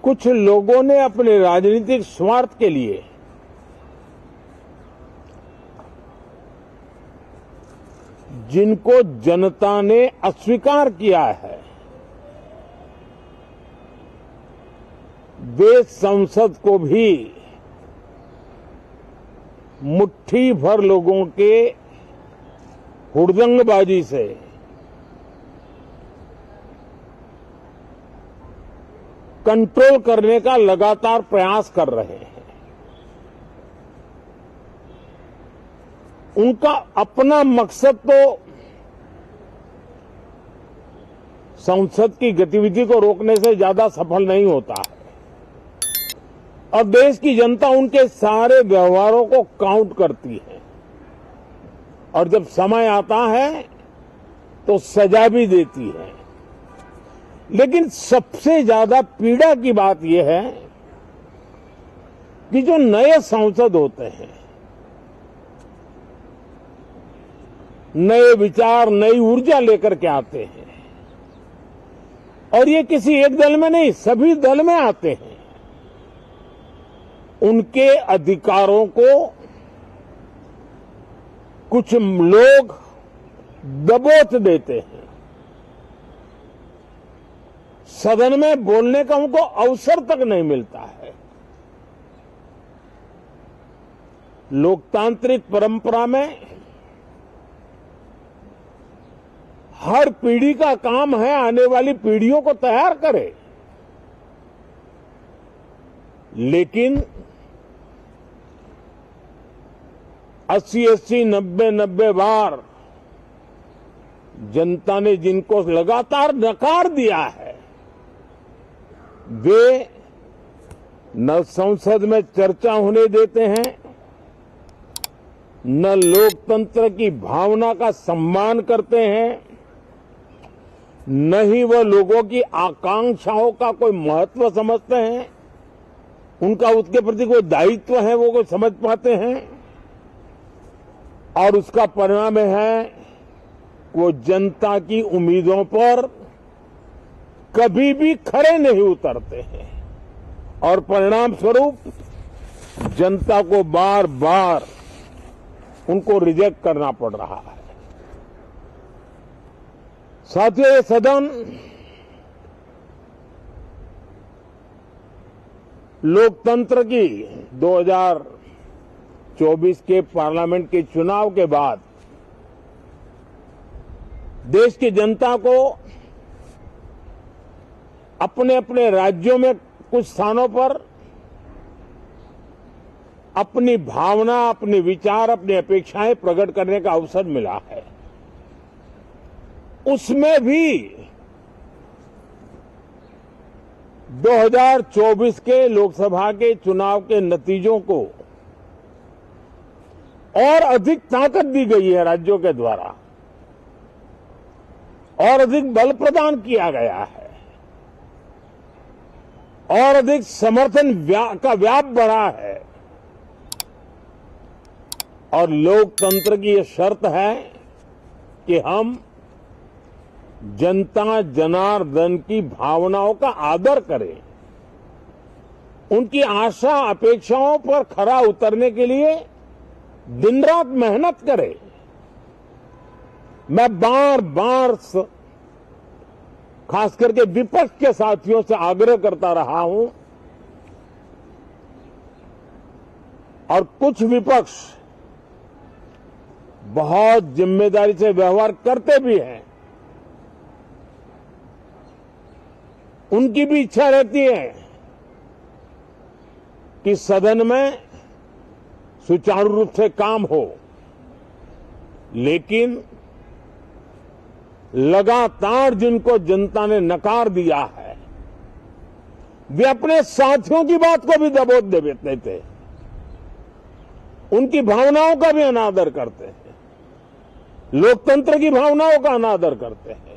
कुछ लोगों ने अपने राजनीतिक स्वार्थ के लिए जिनको जनता ने अस्वीकार किया है, वे संसद को भी मुट्ठी भर लोगों के हुड़दंगबाजी से कंट्रोल करने का लगातार प्रयास कर रहे हैं। उनका अपना मकसद तो संसद की गतिविधि को रोकने से ज्यादा सफल नहीं होता है और देश की जनता उनके सारे व्यवहारों को काउंट करती है और जब समय आता है तो सजा भी देती है। लेकिन सबसे ज्यादा पीड़ा की बात यह है कि जो नए सांसद होते हैं, नए विचार, नई ऊर्जा लेकर के आते हैं और ये किसी एक दल में नहीं, सभी दल में आते हैं, उनके अधिकारों को कुछ लोग दबोच देते हैं। सदन में बोलने का उनको अवसर तक नहीं मिलता है। लोकतांत्रिक परंपरा में हर पीढ़ी का काम है आने वाली पीढ़ियों को तैयार करे, लेकिन 80-80, 90-90 बार जनता ने जिनको लगातार नकार दिया है, वे न संसद में चर्चा होने देते हैं, न लोकतंत्र की भावना का सम्मान करते हैं, न ही वह लोगों की आकांक्षाओं का कोई महत्व समझते हैं, उनका उसके प्रति कोई दायित्व है वो कोई समझ पाते हैं। और उसका परिणाम है वो जनता की उम्मीदों पर कभी भी खरे नहीं उतरते हैं और परिणाम स्वरूप जनता को बार बार उनको रिजेक्ट करना पड़ रहा है। साथियों, ये सदन लोकतंत्र की 2024 के पार्लियामेंट के चुनाव के बाद देश की जनता को अपने अपने राज्यों में कुछ स्थानों पर अपनी भावना, अपने विचार, अपनी अपेक्षाएं प्रकट करने का अवसर मिला है। उसमें भी 2024 के लोकसभा के चुनाव के नतीजों को और अधिक ताकत दी गई है राज्यों के द्वारा और अधिक बल प्रदान किया गया है और अधिक समर्थन का व्याप बढ़ा है और लोकतंत्र की यह शर्त है कि हम जनता जनार्दन की भावनाओं का आदर करें, उनकी आशा अपेक्षाओं पर खरा उतरने के लिए दिन रात मेहनत करें। मैं बार बार खास करके विपक्ष के साथियों से आग्रह करता रहा हूं और कुछ विपक्ष बहुत जिम्मेदारी से व्यवहार करते भी हैं। उनकी भी इच्छा रहती है कि सदन में सुचारू रूप से काम हो, लेकिन लगातार जिनको जनता ने नकार दिया है, वे अपने साथियों की बात को भी दबोच देते थे, उनकी भावनाओं का भी अनादर करते हैं, लोकतंत्र की भावनाओं का अनादर करते हैं।